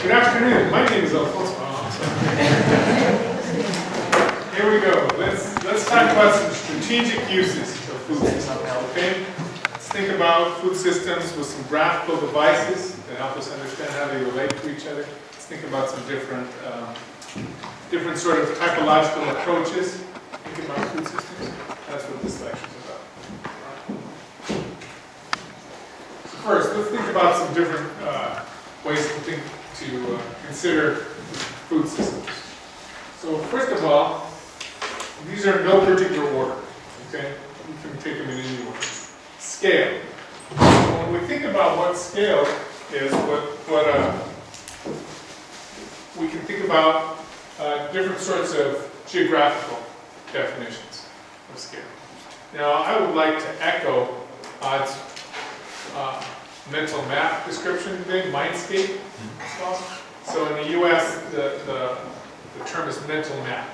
Good afternoon. My name is Alfonso. Here we go. Let's talk about some strategic uses of food systems. Okay. Let's think about food systems with some graphical devices that help us understand how they relate to each other. Let's think about some different sort of typological approaches. Think about food systems. That's what this lecture is about. So first, let's think about some different ways to consider food systems. So first of all, these are in no particular order. Okay, you can take them in any order. Scale. When we think about what scale is, we can think about different sorts of geographical definitions of scale. Now, I would like to echo Odd's mental map description today, mindscape. So in the U.S., the term is mental map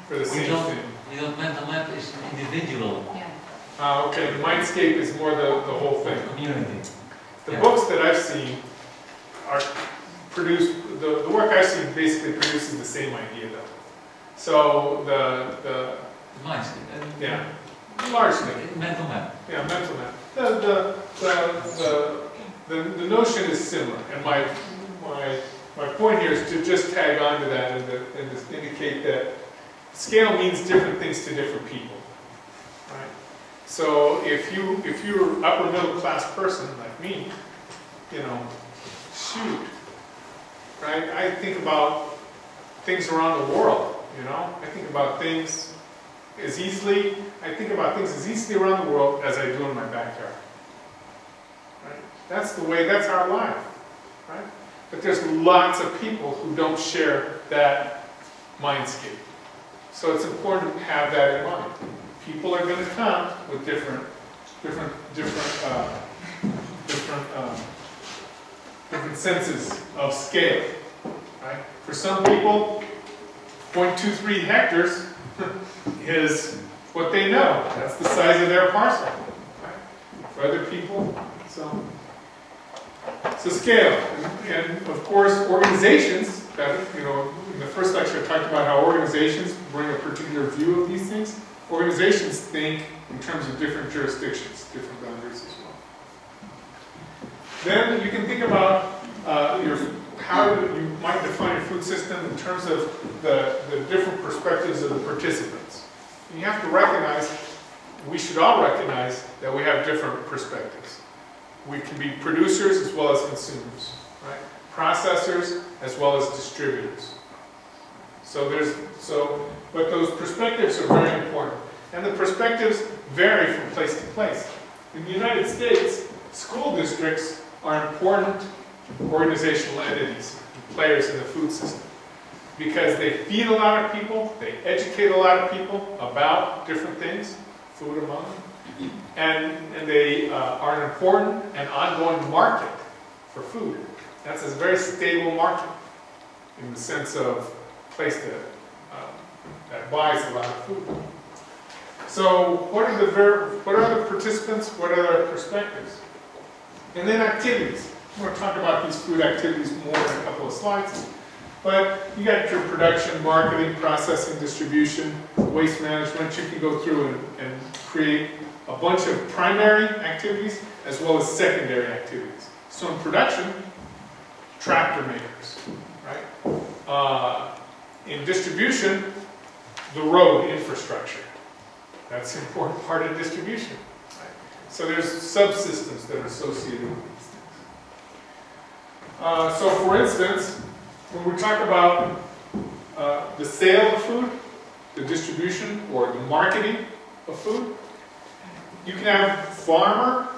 for the same thing. You know, mental map is individual. Yeah. Okay, the mindscape is more the whole thing. Community. The books that I've seen are produced, the work I've seen basically produces the same idea though. So the mindscape. Yeah, largely. Mental map. Yeah, mental map. The notion is similar, and my point here is to just tag on to that and just indicate that scale means different things to different people. Right? So if you're upper middle class person like me, you know, shoot, right? I think about things around the world, you know. I think about things as easily around the world as I do in my backyard. Right? That's our life, right? But there's lots of people who don't share that mindscape. So it's important to have that in mind. People are going to come with different senses of scale. Right? For some people, 0.23 hectares is what they know. That's the size of their parcel. Right? For other people, so scale, and of course organizations. That, you know, in the first lecture I talked about how organizations bring a particular view of these things. Organizations think in terms of different jurisdictions, different boundaries as well. Then you can think about how you might define your food system in terms of the different perspectives of the participants. And you have to recognize, we should all recognize that we have different perspectives. We can be producers as well as consumers, right? Processors as well as distributors. But those perspectives are very important. And the perspectives vary from place to place. In the United States, school districts are important organizational entities, players in the food system. Because they feed a lot of people, they educate a lot of people about different things, food among them. And they are an important and ongoing market for food. That's a very stable market in the sense of place that buys a lot of food. So what are the participants? What are their perspectives? And then activities. I'm going to talk about these food activities more in a couple of slides. But you got your production, marketing, processing, distribution, waste management. You can go through and create a bunch of primary activities as well as secondary activities. So in production, tractor makers, right? In distribution, the road infrastructure. That's an important part of distribution. Right? So there's subsystems that are associated with these things. So for instance, when we talk about the sale of food, the distribution or the marketing of food, you can have farmer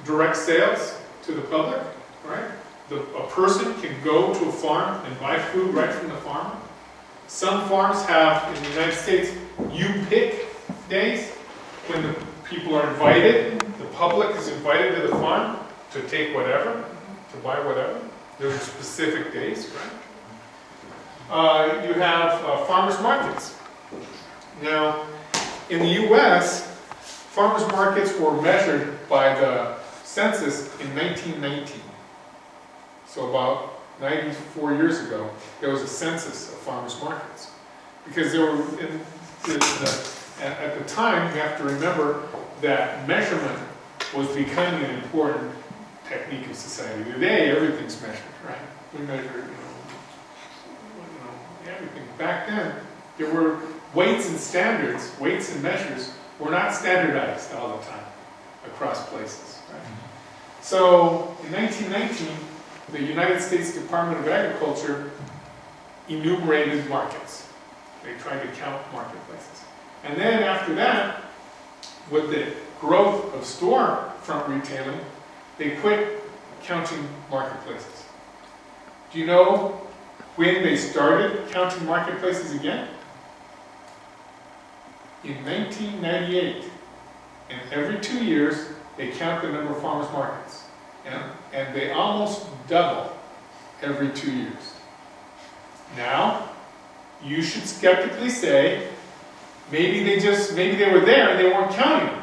direct sales to the public, right? A person can go to a farm and buy food right from the farmer. Some farms have, in the United States, you pick days when the people are invited, the public is invited to the farm to take whatever, to buy whatever. There are specific days, right? You have farmers markets. Now, in the U.S., farmers markets were measured by the census in 1919. So about 94 years ago, there was a census of farmers markets. Because there were, at the time, you have to remember that measurement was becoming an important technique of society. Today, everything's measured, right? We measure, everything. Back then, there were weights and standards, weights and measures were not standardized all the time across places, right? So, in 1919, the United States Department of Agriculture enumerated markets. They tried to count marketplaces. And then after that, with the growth of storefront retailing, they quit counting marketplaces. Do you know when they started counting marketplaces again? In 1998. And every 2 years, they count the number of farmers markets. And they almost double every 2 years. Now, you should skeptically say, maybe they were there and they weren't counting them.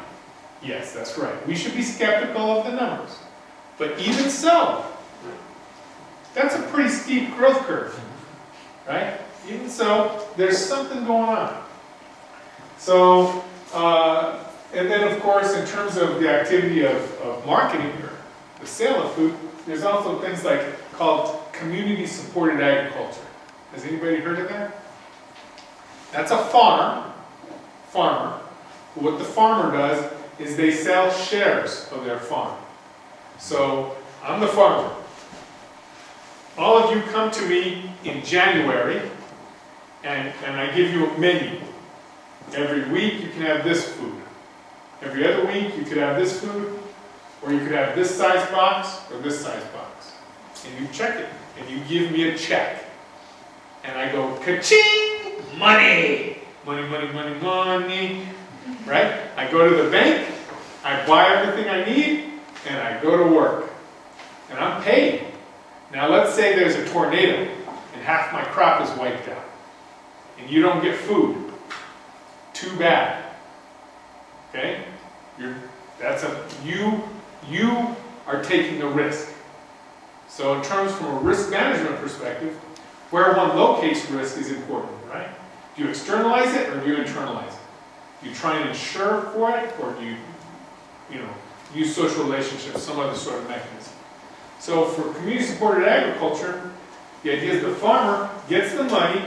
Yes, that's right. We should be skeptical of the numbers. But even so, that's a pretty steep growth curve, right? Even so, there's something going on. So, and then of course, in terms of the activity of marketing or the sale of food, there's also things like called community-supported agriculture. Has anybody heard of that? That's a farmer. What the farmer does is they sell shares of their farm. So, I'm the farmer. All of you come to me in January, and I give you a menu. Every week you can have this food. Every other week you could have this food, or you could have this size box, or this size box. And you check it, and you give me a check. And I go, ka-ching! Money! Money, money, money, money. Right? I go to the bank, I buy everything I need, and I go to work. And I'm paid. Now let's say there's a tornado, and half my crop is wiped out. And you don't get food. Too bad. Okay? You are taking a risk. So in terms from a risk management perspective, where one locates risk is important, right? Do you externalize it or do you internalize it? Do you try and insure for it, or do you use social relationships, some other sort of mechanism? So for community-supported agriculture, the idea is the farmer gets the money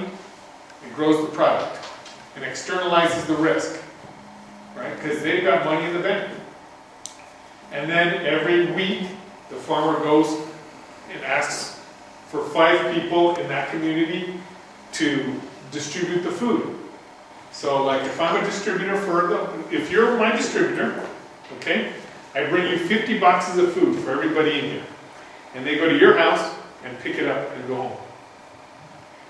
and grows the product and externalizes the risk, right? Because they've got money in the bank. And then every week, the farmer goes and asks for 5 people in that community to distribute the food. So like if I'm a distributor if you're my distributor, okay, I bring you 50 boxes of food for everybody in here. And they go to your house and pick it up and go home.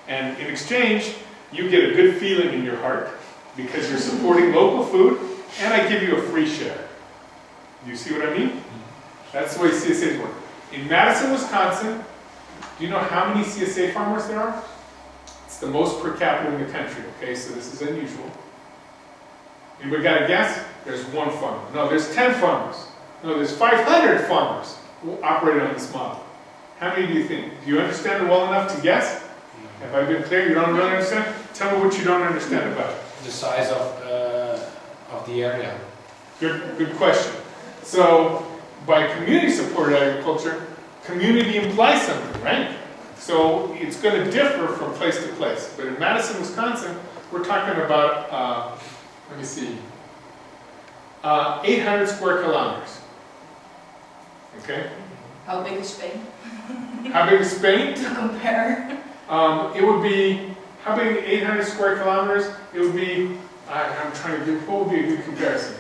And in exchange, you get a good feeling in your heart because you're supporting local food, and I give you a free share. Do you see what I mean? That's the way CSAs work. In Madison, Wisconsin, do you know how many CSA farmers there are? It's the most per capita in the country, okay, so this is unusual. Anybody got a guess? There's 1 farmer. No, there's 10 farmers. No, there's 500 farmers who operate on this model. How many do you think? Do you understand it well enough to guess? Have I been clear? You don't really understand? Tell me what you don't understand about it. The size of the area. Good question. So, by community-supported agriculture, community implies something, right? So, it's going to differ from place to place. But in Madison, Wisconsin, we're talking about, 800 square kilometers. Okay? How big is Spain? How big is Spain? To compare. It would be, how big, 800 square kilometers? It would be, I'm trying to do, what would be a good comparison?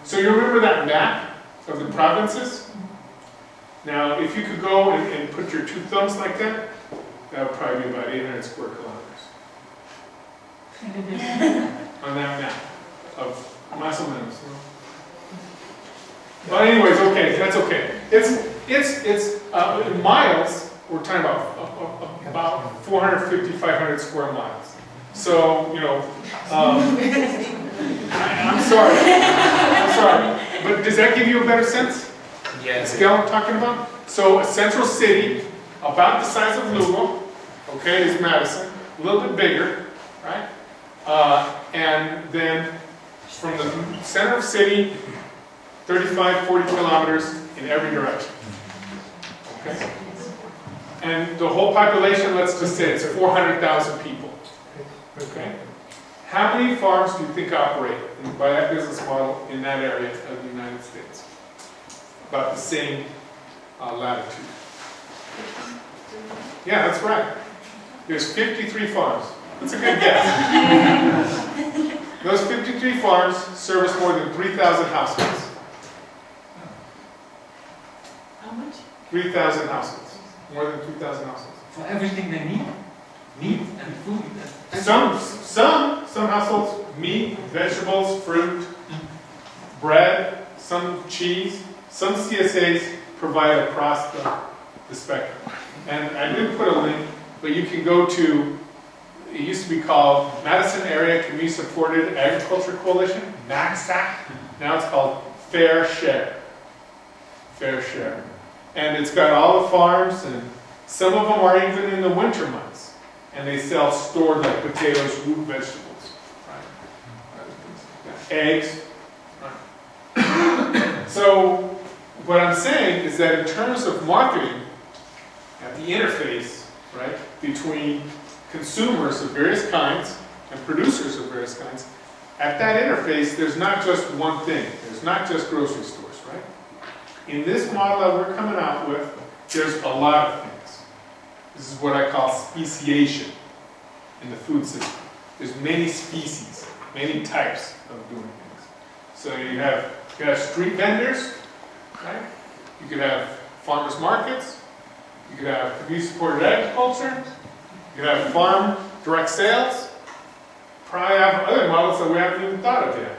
So you remember that map of the provinces? Now, if you could go and put your 2 thumbs like that, that would probably be about 800 square kilometers. On that map of más o menos. But anyways, okay, that's okay. It's in miles, we're talking about 450, 500 square miles. So, I'm sorry, but does that give you a better sense? The Yes. scale I'm talking about? So a central city, about the size of Lugo, okay, is Madison, a little bit bigger, right? And then from the center of city, 35, 40 kilometers in every direction. Okay? And the whole population, let's just say it's 400,000 people. Okay? How many farms do you think operate by that business model in that area of the United States? About the same latitude. Yeah, that's right. There's 53 farms. That's a good guess. Those 53 farms service more than 3,000 households. How much? 3,000 households. More than 3,000 households. For everything they need, meat and food. Some households, meat, vegetables, fruit, bread, some cheese, some CSAs provide across the spectrum. And I didn't put a link, but you can go to, it used to be called Madison Area Community Supported Agriculture Coalition, MACSAC. Now it's called Fair Share. Fair Share. And it's got all the farms, and some of them are even in the winter months. And they sell stored like potatoes, root vegetables, right? Eggs. Right? So what I'm saying is that in terms of marketing, at the interface, right, between consumers of various kinds and producers of various kinds, at that interface, there's not just one thing. There's not just grocery stores, right? In this model that we're coming out with, there's a lot of things. This is what I call speciation in the food system. There's many species, many types of doing things. So you have street vendors, right? You could have farmers markets. You could have community-supported agriculture. You could have farm direct sales. Probably have other models that we haven't even thought of yet.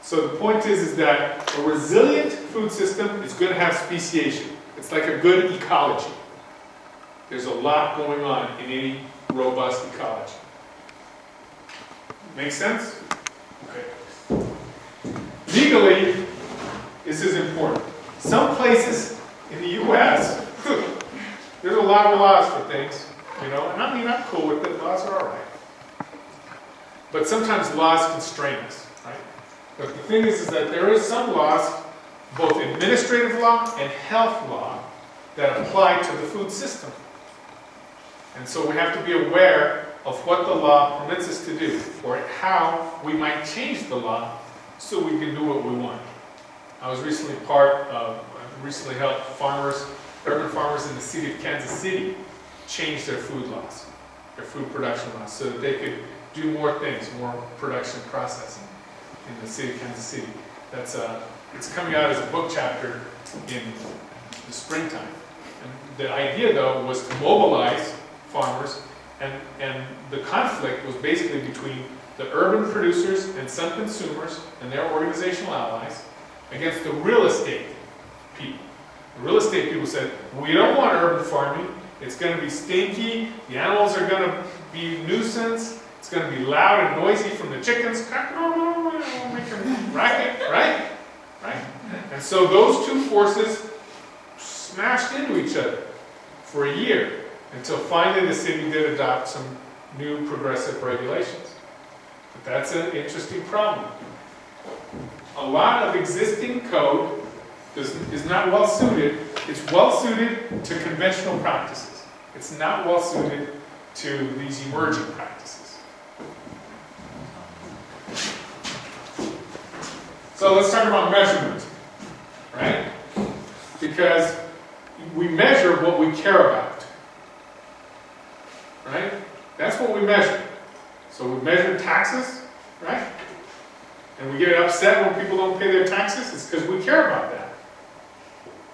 So the point is that a resilient food system is going to have speciation. It's like a good ecology. There's a lot going on in any robust ecology. Make sense? Okay. Legally, this is important. Some places in the U.S., there's a lot of laws for things, you know, and I mean, I'm cool with it. Laws are all right. But sometimes laws constrain us, right? But the thing is that there is some laws, both administrative law and health law, that apply to the food system. And so we have to be aware of what the law permits us to do, or how we might change the law so we can do what we want. I was recently recently helped farmers, urban farmers in the city of Kansas City change their food laws, their food production laws, so that they could do more things, more production processing in the city of Kansas City. That's it's coming out as a book chapter in the springtime. And the idea, though, was to mobilize farmers, and the conflict was basically between the urban producers and some consumers and their organizational allies against the real estate people. The real estate people said, we don't want urban farming. It's going to be stinky. The animals are going to be a nuisance. It's going to be loud and noisy from the chickens. Make them racket, right? Right? And so those two forces smashed into each other for a year until finally the city did adopt some new progressive regulations. But that's an interesting problem. A lot of existing code is not well suited. It's well suited to conventional practices. It's not well suited to these emerging practices. So let's talk about measurement, right? Because we measure what we care about, right? That's what we measure. So we measure taxes, right? And we get upset when people don't pay their taxes. It's because we care about that.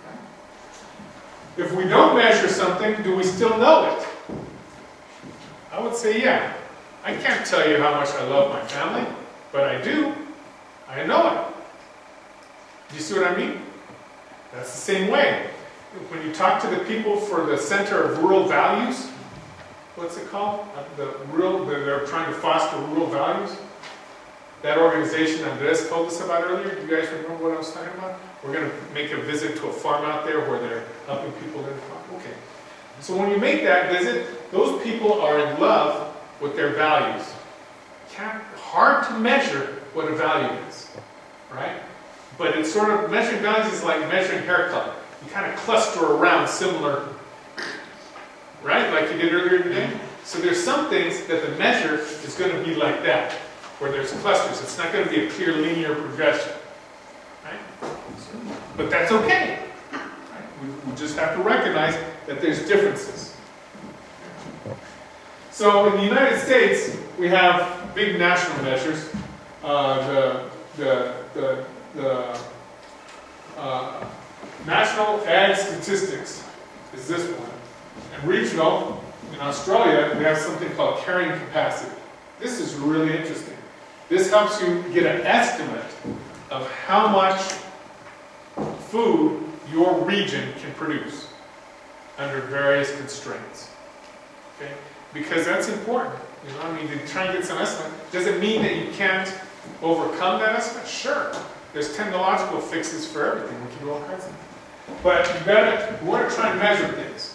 Right? If we don't measure something, do we still know it? I would say, yeah. I can't tell you how much I love my family, but I do. I know it. Do you see what I mean? That's the same way. When you talk to the people for the Center of Rural Values, what's it called? They're trying to foster rural values. that organization Andres told us about earlier. Do you guys remember what I was talking about? We're going to make a visit to a farm out there where they're helping people learn farm. Okay. So when you make that visit, those people are in love with their values. Hard to measure what a value is, right? But it's sort of, measuring values is like measuring hair color. You kind of cluster around similar, right? Like you did earlier today. So there's some things that the measure is going to be like that, where there's clusters. It's not going to be a clear linear progression, right? But that's okay. Right? We just have to recognize that there's differences. So in the United States, we have big national measures. National Ag Statistics is this one. And regional, in Australia, we have something called carrying capacity. This is really interesting. This helps you get an estimate of how much food your region can produce under various constraints. Okay? Because that's important. You know, I mean, to try and get some estimate. Does it mean that you can't overcome that estimate? Sure. There's technological fixes for everything. We can do all kinds of things. But we want to try and measure things.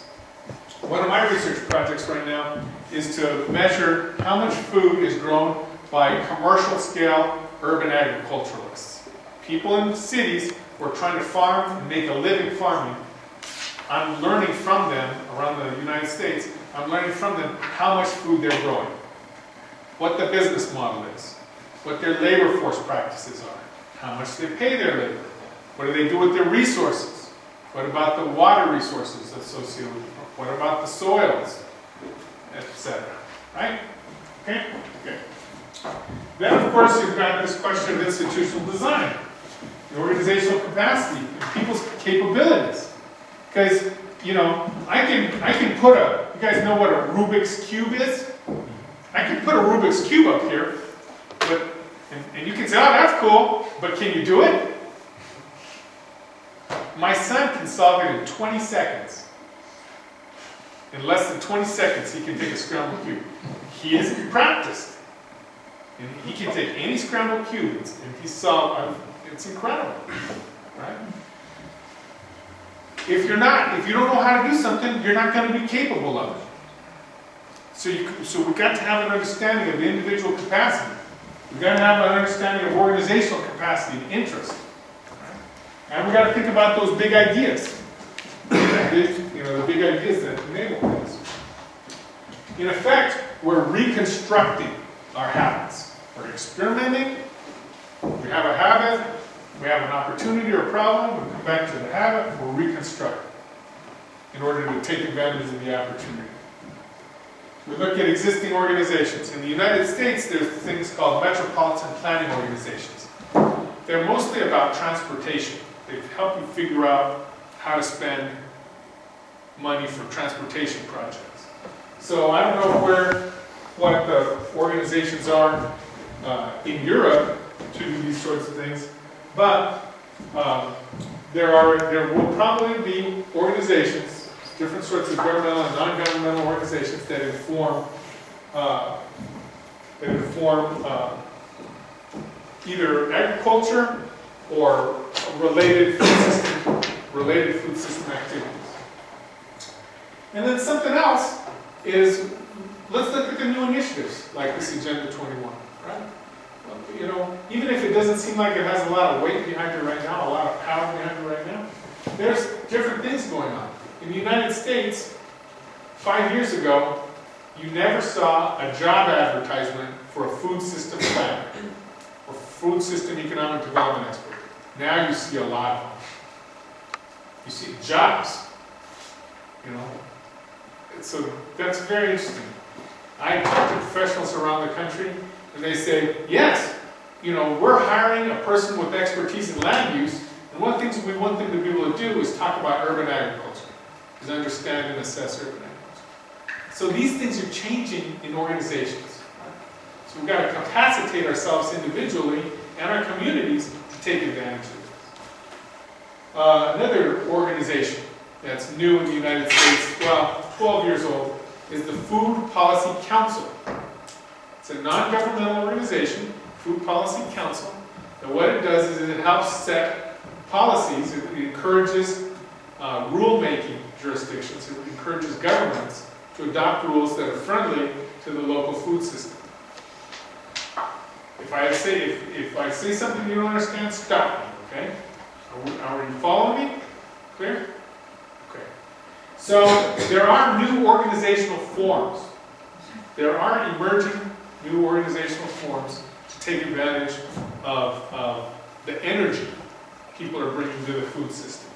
One of my research projects right now is to measure how much food is grown by commercial scale urban agriculturalists. People in cities who are trying to farm and make a living farming. I'm learning from them around the United States. I'm learning from them how much food they're growing, what the business model is, what their labor force practices are, how much they pay their labor, what do they do with their resources, what about the water resources associated with it, what about the soils, etc. Right? Okay? Okay. Then, of course, you've got this question of institutional design, the organizational capacity, and people's capabilities. Because, you know, I can put a, you guys know what a Rubik's Cube is? I can put a Rubik's Cube up here, but, and you can say, oh, that's cool, but can you do it? My son can solve it in 20 seconds. In less than 20 seconds, he can take a scrambled cube. He isn't practiced. And he can take any scrambled cube and he solve, it's incredible, right? If you don't know how to do something, you're not going to be capable of it. So we've got to have an understanding of the individual capacity. We've got to have an understanding of organizational capacity and interest. Right? And we've got to think about those big ideas. You know, the big ideas that enable things. In effect, we're reconstructing our habits. We're experimenting. We have a habit. We have an opportunity or a problem, we come back to the habit, we'll reconstruct in order to take advantage of the opportunity. We look at existing organizations. In the United States, there's things called metropolitan planning organizations. They're mostly about transportation. They help you figure out how to spend money for transportation projects. So I don't know what the organizations are in Europe to do these sorts of things. But there will probably be organizations, different sorts of governmental and non-governmental organizations that inform either agriculture or related food system activities. And then something else is, let's look at the new initiatives like this Agenda 21, right? You know, even if it doesn't seem like it has a lot of weight behind it right now, a lot of power behind it right now, there's different things going on. In the United States, 5 years ago, you never saw a job advertisement for a food system planner or food system economic development expert. Now you see a lot of them. You see jobs, you know. So that's very interesting. I talk to professionals around the country, and they say, yes, you know, we're hiring a person with expertise in land use, and one of the things we want them to be able to do is talk about urban agriculture, is understand and assess urban agriculture. So these things are changing in organizations. Right? So we've got to capacitate ourselves individually and our communities to take advantage of this. Another organization that's new in the United States, well, 12 years old, is the Food Policy Council. It's a non-governmental organization Food Policy Council. And what it does is it helps set policies. It encourages rule-making jurisdictions. It encourages governments to adopt rules that are friendly to the local food system. If I say something you don't understand, stop me, okay? Are you following me? Clear? Okay. So there are new organizational forms. There are emerging new organizational forms to take advantage of the energy people are bringing to the food system.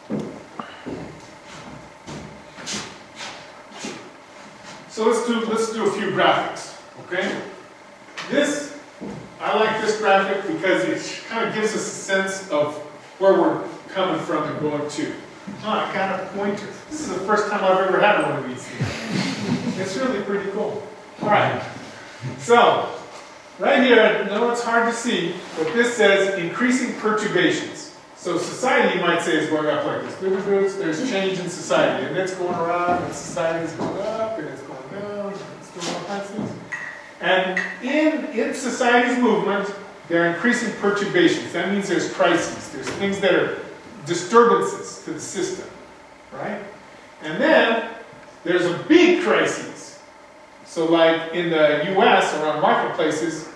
So let's do a few graphics, okay? I like this graphic because it kind of gives us a sense of where we're coming from and going to. I got a pointer. This is the first time I've ever had one of these things. It's really pretty cool. All right. So, right here, I know it's hard to see, but this says increasing perturbations. So society, you might say, is going up like this. There's change in society, and it's going around, and society is going up, and it's going down, and it's doing all kinds of things. And in society's movement, there are increasing perturbations. That means there's crises. There's things that are disturbances to the system, right? And then there's a big crisis. So like in the US around marketplaces,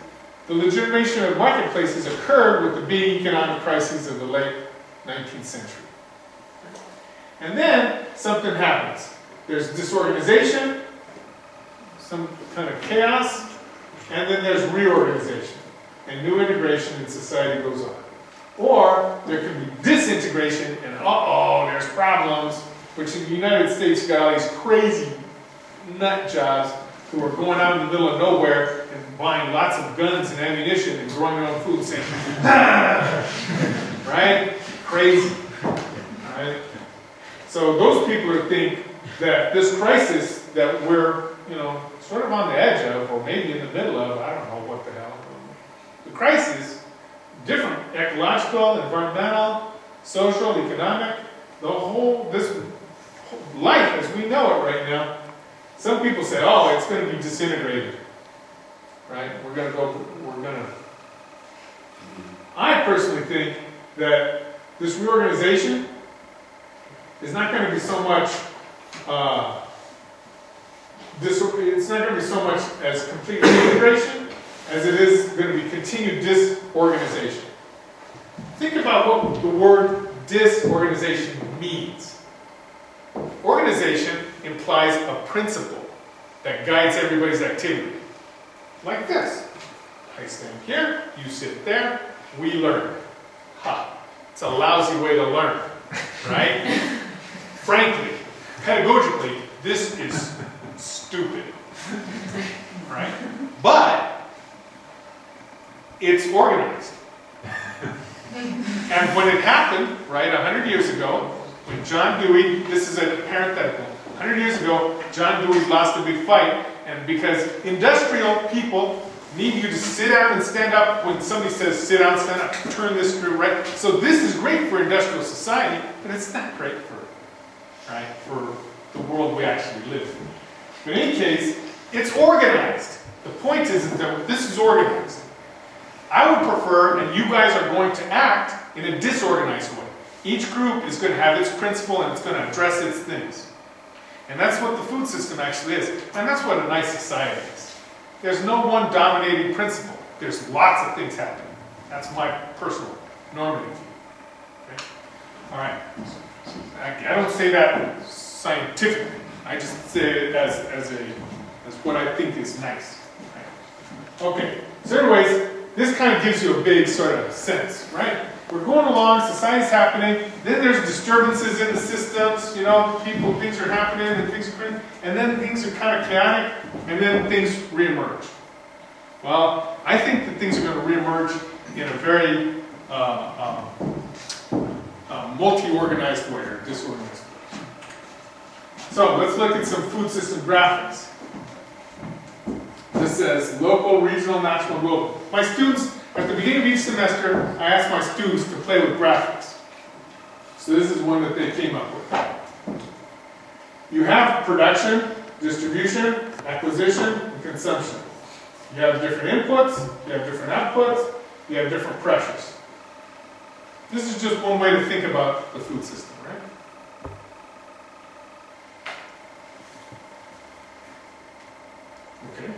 the legitimation of marketplaces occurred with the big economic crises of the late 19th century. And then something happens. There's disorganization, some kind of chaos, and then there's reorganization. And new integration in society goes on. Or there can be disintegration, and there's problems, which in the United States, you got all these crazy nut jobs who are going out in the middle of nowhere and buying lots of guns and ammunition and growing their own food and saying, right? Crazy. Right? So those people think that this crisis that we're, sort of on the edge of, or maybe in the middle of, I don't know what the hell. The crisis, different, ecological, environmental, social, economic, this life as we know it right now. Some people say, it's going to be disintegrated, right? I personally think that this reorganization is not going to be so much, it's not going to be so much as complete integration as it is going to be continued disorganization. Think about what the word disorganization means. Organization implies a principle that guides everybody's activity. Like this. I stand here, you sit there, we learn. It's a lousy way to learn, right? Frankly, pedagogically, this is stupid, right? But it's organized. And when it happened, right, 100 years ago, when John Dewey, this is a parenthetical, 100 years ago, John Dewey lost a big fight, and because industrial people need you to sit down and stand up when somebody says sit down, stand up, turn this screw, right? So this is great for industrial society, but it's not great for the world we actually live in. But in any case, it's organized. The point is that this is organized. I would prefer, and you guys are going to act in a disorganized way. Each group is going to have its principle and it's going to address its things. And that's what the food system actually is. And that's what a nice society is. There's no one dominating principle. There's lots of things happening. That's my personal normative view. Okay? All right. I don't say that scientifically. I just say it as what I think is nice. Okay. So anyways, this kind of gives you a big sort of sense, right? We're going along, society's happening, then there's disturbances in the systems, things are happening and things are crazy, and then things are kind of chaotic, and then things reemerge. Well, I think that things are going to reemerge in a very multi-organized way, or disorganized way. So, let's look at some food system graphics. This says local, regional, national, global. My students, at the beginning of each semester, I ask my students to play with graphics. So this is one that they came up with. You have production, distribution, acquisition, and consumption. You have different inputs, you have different outputs, you have different pressures. This is just one way to think about the food system, right? Okay.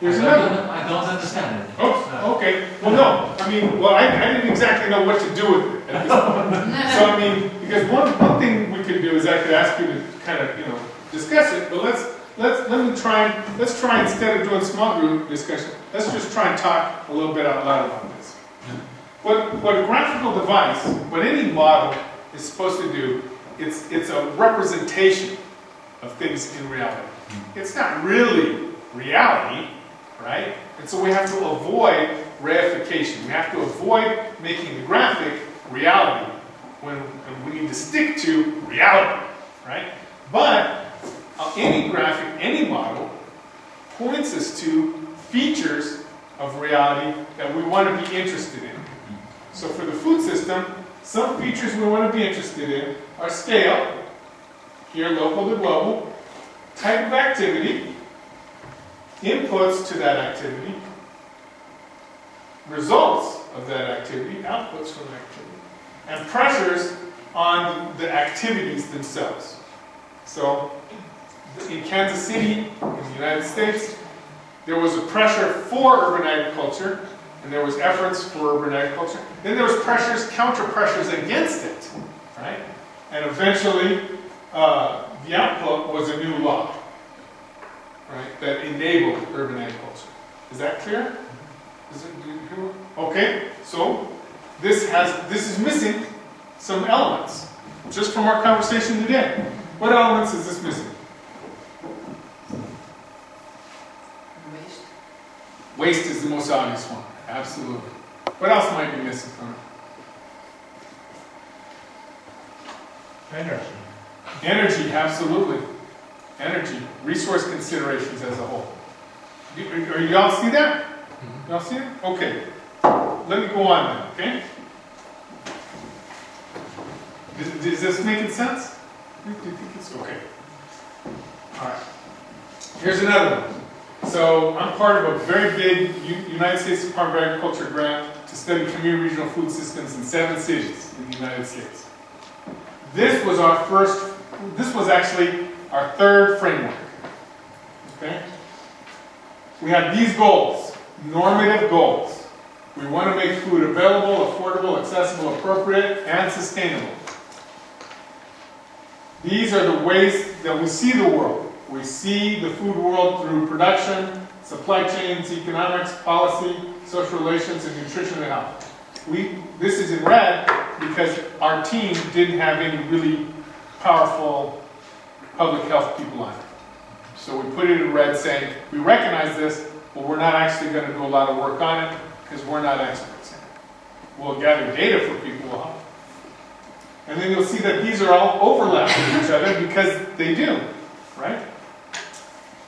Here's another one. I don't understand it. Oh, okay. Well, no. I mean, well, I didn't exactly know what to do with it at this point. So, I mean, because one thing we could do is I could ask you to kind of, discuss it, but let's try instead of doing small group discussion, let's just try and talk a little bit out loud about this. What a graphical device, what any model is supposed to do, it's a representation of things in reality. It's not really reality, right? And so we have to avoid reification. We have to avoid making the graphic reality when we need to stick to reality, right? But any graphic, any model points us to features of reality that we want to be interested in. So for the food system, some features we want to be interested in are scale, here local to global, type of activity, inputs to that activity, results of that activity, outputs from the activity, and pressures on the activities themselves. So in Kansas City, in the United States, there was a pressure for urban agriculture, and there was efforts for urban agriculture. Then there was pressures, counter pressures against it, right? And eventually, the output was a new law, right, that enabled urban agriculture. Is that clear? Okay, so this is missing some elements, just from our conversation today. What elements is this missing? Waste. Waste is the most obvious one, absolutely. What else might be missing from it? Energy. Energy, absolutely. Energy, resource considerations as a whole. Are you all see that? Y'all see it? Okay. Let me go on then, okay? Is this making sense? Do you think it's okay? All right. Here's another one. So I'm part of a very big United States Department of Agriculture grant to study community regional food systems in 7 cities in the United States. This was actually our 3rd framework. Okay? We have these goals, normative goals. We want to make food available, affordable, accessible, appropriate, and sustainable. These are the ways that we see the world. We see the food world through production, supply chains, economics, policy, social relations, and nutrition and health. This is in red because our team didn't have any really powerful public health people on it. So we put it in red saying, we recognize this, but we're not actually going to do a lot of work on it because we're not experts in it. We'll gather data for people will help. And then you'll see that these are all overlapping with each other because they do, right?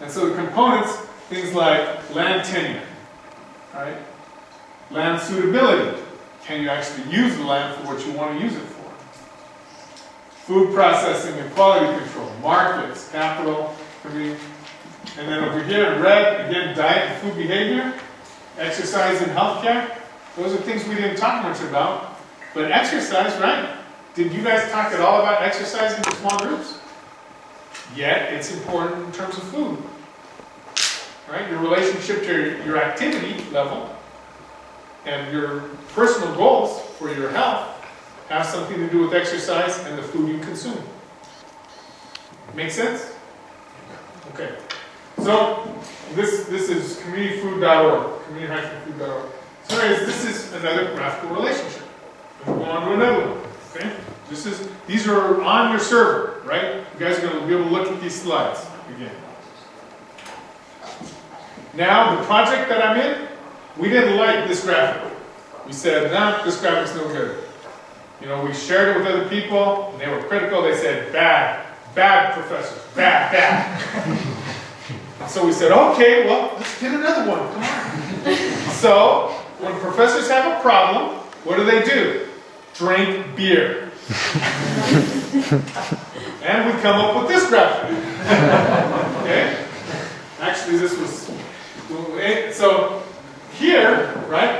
And so the components, things like land tenure, right? Land suitability. Can you actually use the land for what you want to use it for? Food processing and quality control, markets, capital, and then over here in red, again, diet and food behavior, exercise and healthcare. Those are things we didn't talk much about. But exercise, right? Did you guys talk at all about exercising in small groups? Yet, it's important in terms of food. Right? Your relationship to your activity level and your personal goals for your health have something to do with exercise and the food you consume. Make sense? Okay. So, this is communityfood.org, community-food.org. So anyways, this is another graphical relationship. We'll go on to another one. Okay? These are on your server, right? You guys are going to be able to look at these slides again. Now, the project that I'm in, we didn't like this graphic. We said, nah, this graphic's no good. We shared it with other people, and they were critical. They said, bad professor, bad. So we said, okay, well, let's get another one, come on. So, when professors have a problem, what do? Drink beer. And we come up with this graphic. Okay? Actually, this was... So, here, right,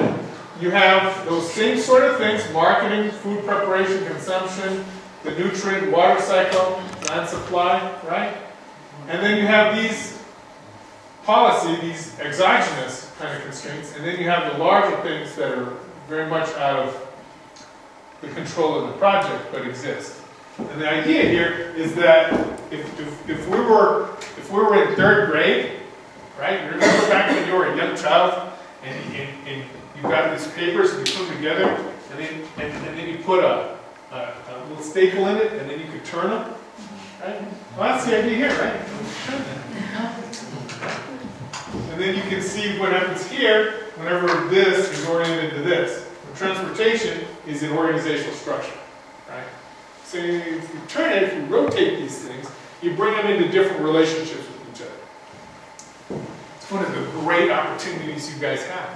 of things: marketing, food preparation, consumption, the nutrient water cycle, land supply, right? And then you have these policy, these exogenous kind of constraints, and then you have the larger things that are very much out of the control of the project, but exist. And the idea here is that if we were in 3rd grade, right? You remember back when you were a young child, and you got these papers and you put them together, and then you put a little staple in it, and then you could turn them, right? Well, that's the idea here, right? And then you can see what happens here whenever this is oriented to this. Transportation is an organizational structure, right? So if you turn it, if you rotate these things, you bring them into different relationships with each other. It's one of the great opportunities you guys have.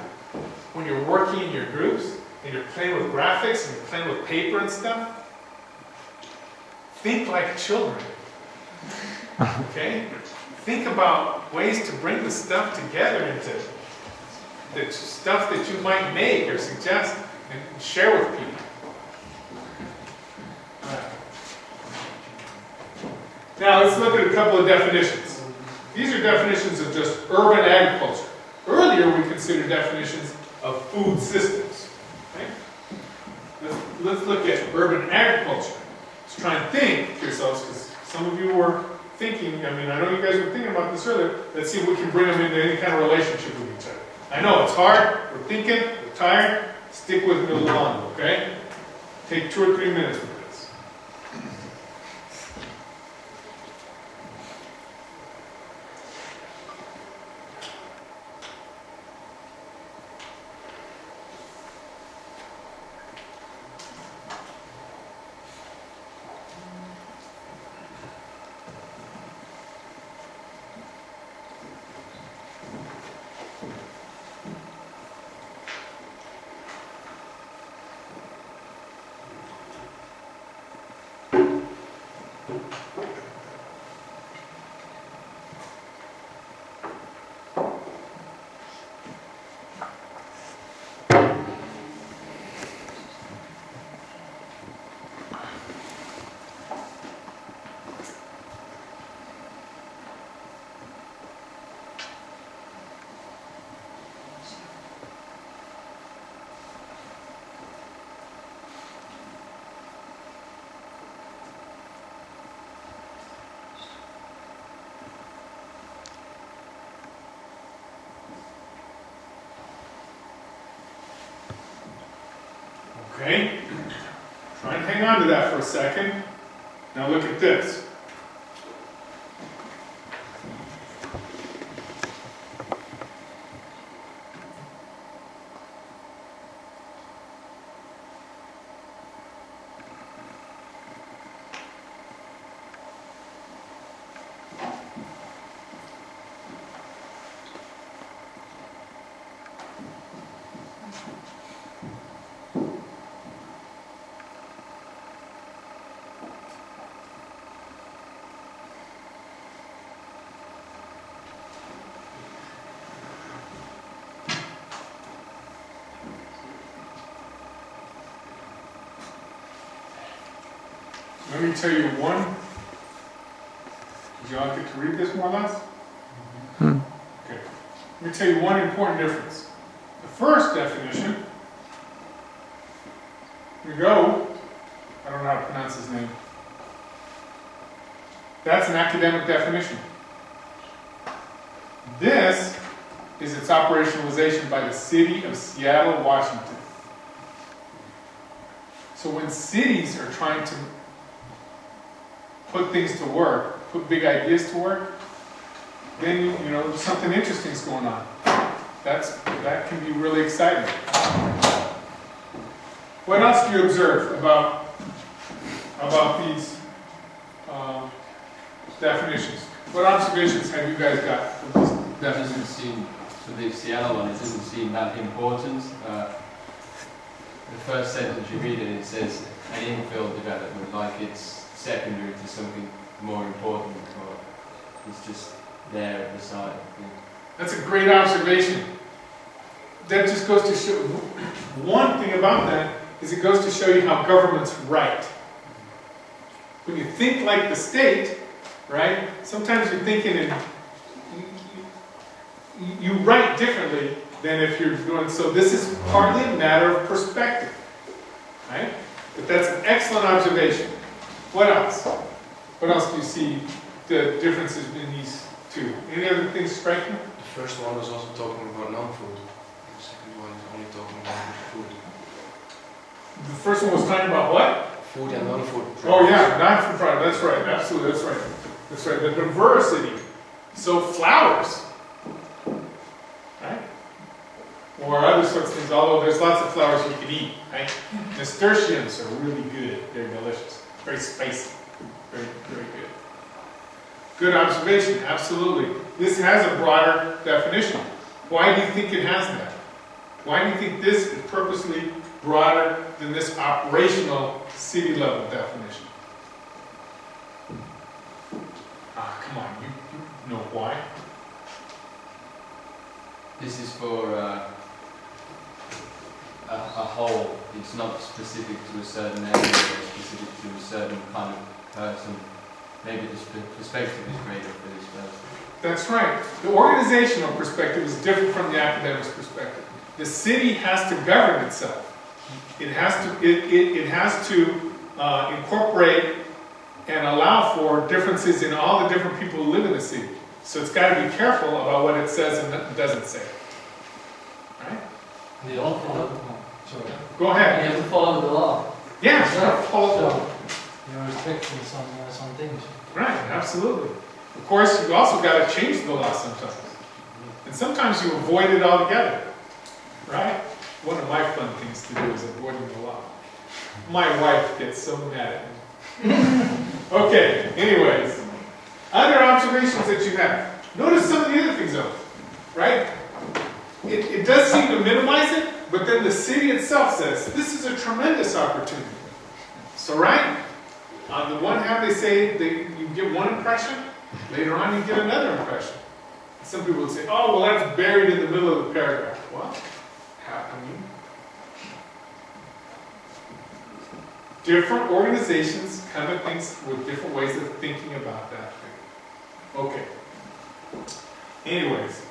When you're working in your groups, and you're playing with graphics, and you're playing with paper and stuff, think like children, okay? Think about ways to bring the stuff together into the stuff that you might make or suggest and share with people. Now let's look at a couple of definitions. These are definitions of just urban agriculture. Earlier we considered definitions of food systems. Okay? Let's look at urban agriculture. Let's try and think to yourselves, because some of you were thinking, I mean, I know you guys were thinking about this earlier. Let's see if we can bring them into any kind of relationship with each other. I know it's hard, we're thinking, we're tired. Stick with me a little longer, okay? Take 2 or 3 minutes with this. Okay? Try and hang on to that for a second. Now look at this. Let me tell you one. Did y'all get to read this more or less? Okay. Let me tell you one important difference. The first definition, here we go. I don't know how to pronounce his name. That's an academic definition. This is its operationalization by the city of Seattle, Washington. So when cities are trying to put things to work, put big ideas to work, then you know something interesting is going on. That can be really exciting. What else do you observe about these definitions? What observations have you guys got with these It definitions? doesn't seem, for the Seattle one, it doesn't seem that important. The first sentence you read it says an infill development, like it's secondary to something more important, or it's just there at the side. That's a great observation. That just goes to show one thing about that is it goes to show you how governments write. When you think like the state, right, sometimes you're thinking in, you write differently than if you're doing, so this is partly a matter of perspective, right? But that's an excellent observation. What else? What else do you see the differences in these two? Any other things strike you? The first one was also talking about non-food. The second one is only talking about food. The first one was talking about what? Food and non-food. Oh yeah, non-food products, that's right, absolutely, that's right. That's right, the diversity. So flowers, right? Or other sorts of things, although there's lots of flowers you can eat, right? Nasturtiums are really good, they're delicious, very spicy, very, very good. Good observation, absolutely. This has a broader definition. Why do you think it has that? Why do you think this is purposely broader than this operational city level definition? Ah, come on, you know why? This is for a whole. It's not specific to a certain area or specific to a certain kind of person. Maybe the perspective is greater for this person. That's right. The organizational perspective is different from the academic's perspective. The city has to govern itself. It has to incorporate and allow for differences in all the different people who live in the city. So it's got to be careful about what it says and doesn't say. Right? They all follow. Sorry. Go ahead. You have to follow the law. Yeah, follow the law. So you're restricting some things. Right, absolutely. Of course, you also got to change the law sometimes. And sometimes you avoid it altogether. Right? One of my fun things to do is avoiding the law. My wife gets so mad at me. Okay, anyways. Other observations that you have. Notice some of the other things though. Right? It does seem to minimize it, but then the city itself says, this is a tremendous opportunity. So, right? On the one hand, they say that you get one impression, later on you get another impression. Some people would say, oh, well, that's buried in the middle of the paragraph. Well, I mean, different organizations come at things with different ways of thinking about that thing. Okay. Anyways,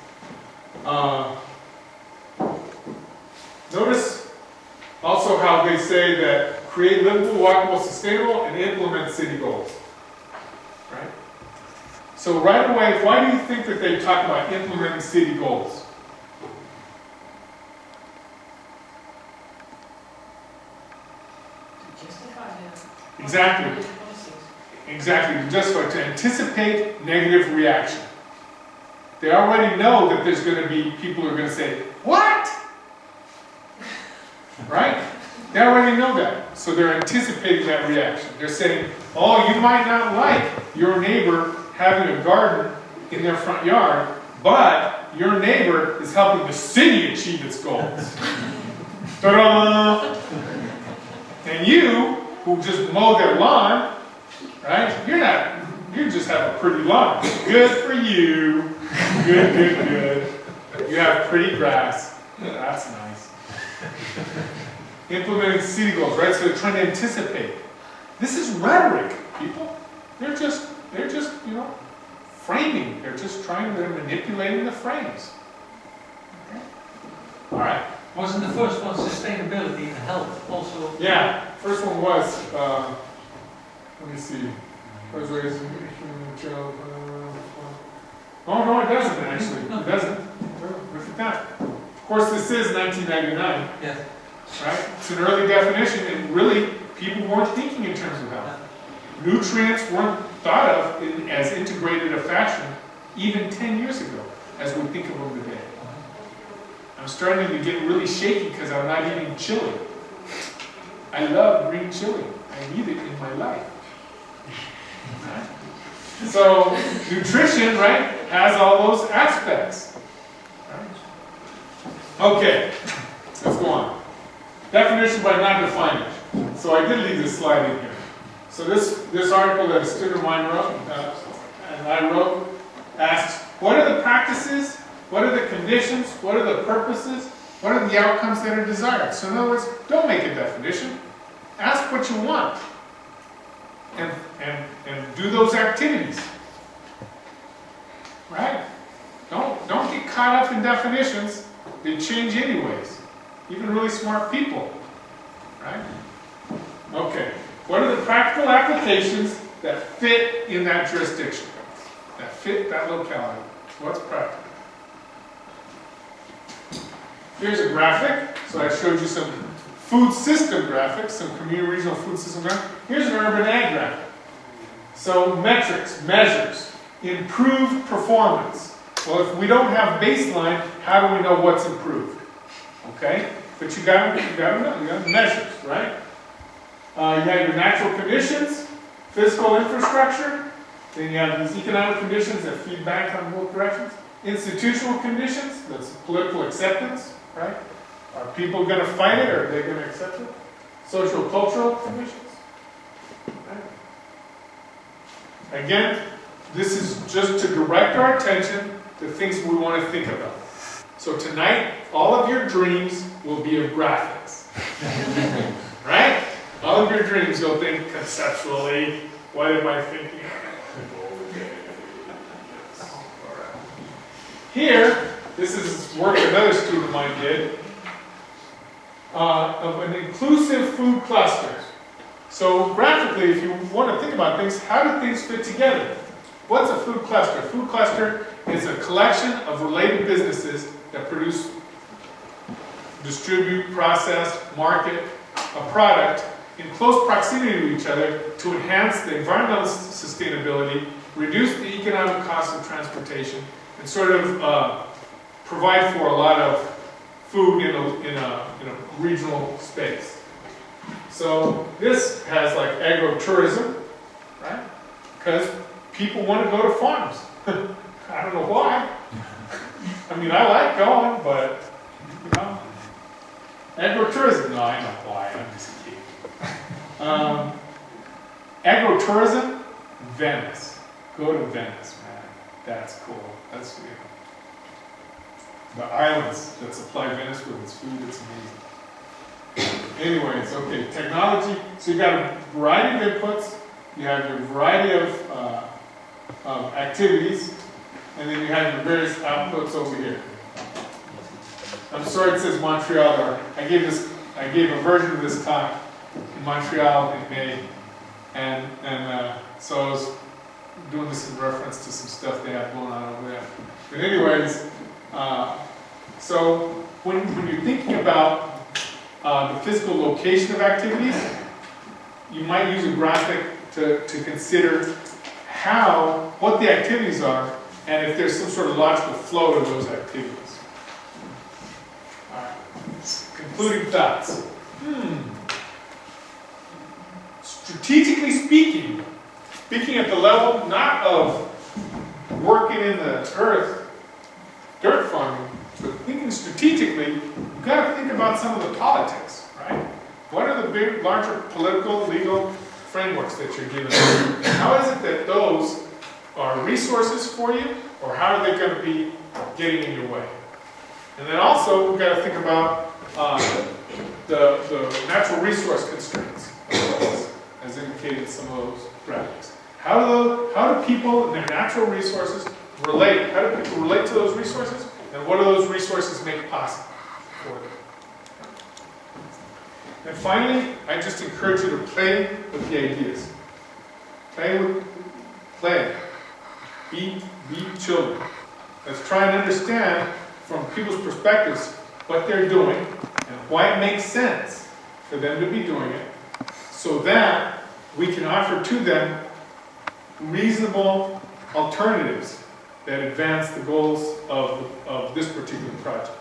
notice also how they say that create livable, walkable, sustainable, and implement city goals. Right? So right away, why do you think that they talk about implementing city goals? To justify the Exactly. policies. Exactly. To justify, to anticipate negative reaction. They already know that there's going to be people who are going to say, what? Right? They already know that. So they're anticipating that reaction. They're saying, oh, you might not like your neighbor having a garden in their front yard, but your neighbor is helping the city achieve its goals. Ta-da! And you, who just mow their lawn, right? You just have a pretty lawn. Good for you. Good, good, good. You have pretty grass. That's nice. Implementing city goals, right? So they're trying to anticipate. This is rhetoric, people. They're just, you know, framing. They're manipulating the frames. Okay. All right. Wasn't the first one sustainability and health also? Yeah, first one was, let me see. Oh no, it doesn't actually. It doesn't. Look at that. Of course, this is 1999. Yes. Right? It's an early definition, and really, people weren't thinking in terms of health. Nutrients weren't thought of in as integrated a fashion even 10 years ago, as we think of them today. I'm starting to get really shaky because I'm not eating chili. I love green chili. I need it in my life. Right? So, nutrition, right, has all those aspects. Right? Okay, let's go on. Definition by non-definers. So I did leave this slide in here. So this article that a student of mine wrote, and I wrote, asks, what are the practices, what are the conditions, what are the purposes, What are the outcomes that are desired? So in other words, don't make a definition. Ask what you want. And do those activities. Right? Don't get caught up in definitions. They change anyways. Even really smart people. Right? Okay. What are the practical applications that fit in that jurisdiction? That fit that locality? What's practical? Here's a graphic. So I showed you some food system graphics, some community regional food system graphics. Here's an urban ag graphic. So metrics, measures, improved performance. Well, if we don't have baseline, how do we know what's improved? Okay? But you got to know, you got measures, right? You have your natural conditions, physical infrastructure, then you have these economic conditions that feed back on both directions. Institutional conditions, that's political acceptance, right? Are people going to fight it or are they going to accept it? Social cultural conditions. Right? Again, this is just to direct our attention to things we want to think about. So tonight, all of your dreams will be of graphics. Right? All of your dreams, you'll think conceptually, what am I thinking? Here, this is work another student of mine did, of an inclusive food cluster. So graphically, if you want to think about things, how do things fit together? What's a food cluster? A food cluster is a collection of related businesses that produce, distribute, process, market a product in close proximity to each other to enhance the environmental sustainability, reduce the economic cost of transportation, and sort of provide for a lot of food in a regional space. So this has like agro-tourism, right? Because people want to go to farms. I don't know why. I mean, I like going, but, you know. Agro-tourism, no, I know why, I'm just kidding. Agro-tourism, Venice. Go to Venice, man. That's cool. That's, you know, the islands that supply Venice with its food, it's amazing. Anyways, okay, technology. So you've got a variety of inputs, you have your variety of activities, and then you have your various outputs over here. I'm sorry it says Montreal there. I gave a version of this talk in Montreal in May, and so I was doing this in reference to some stuff they have going on over there. But anyways, so when you're thinking about the physical location of activities, you might use a graphic to consider what the activities are, and if there's some sort of logical flow to those activities. All right. Concluding thoughts. Strategically speaking at the level not of working in the earth, dirt farming, but thinking strategically, you've got to think about some of the politics, right? What are the big, larger political, legal frameworks that you're given? And how is it that those are resources for you, or how are they going to be getting in your way? And then also, we've got to think about the natural resource constraints, as indicated in some of those graphics. How do people and their natural resources relate? How do people relate to those resources? And what do those resources make possible for them? And finally, I just encourage you to play with the ideas. Play. Be children. Let's try and understand from people's perspectives what they're doing and why it makes sense for them to be doing it, so that we can offer to them reasonable alternatives that advance the goals of this particular project.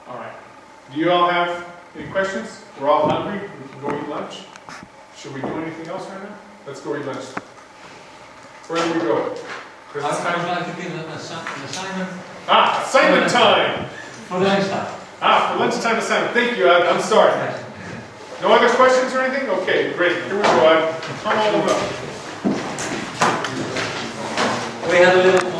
All right. Do you all have any questions? We're all hungry. We can go eat lunch. Should we do anything else right now? Let's go eat lunch. Where do we go? I would like to give an assignment. Assignment time! For lunchtime. For lunchtime assignment. Thank you. I'm sorry. No other questions or anything? Okay, great. Here we go. Come on over. We had a little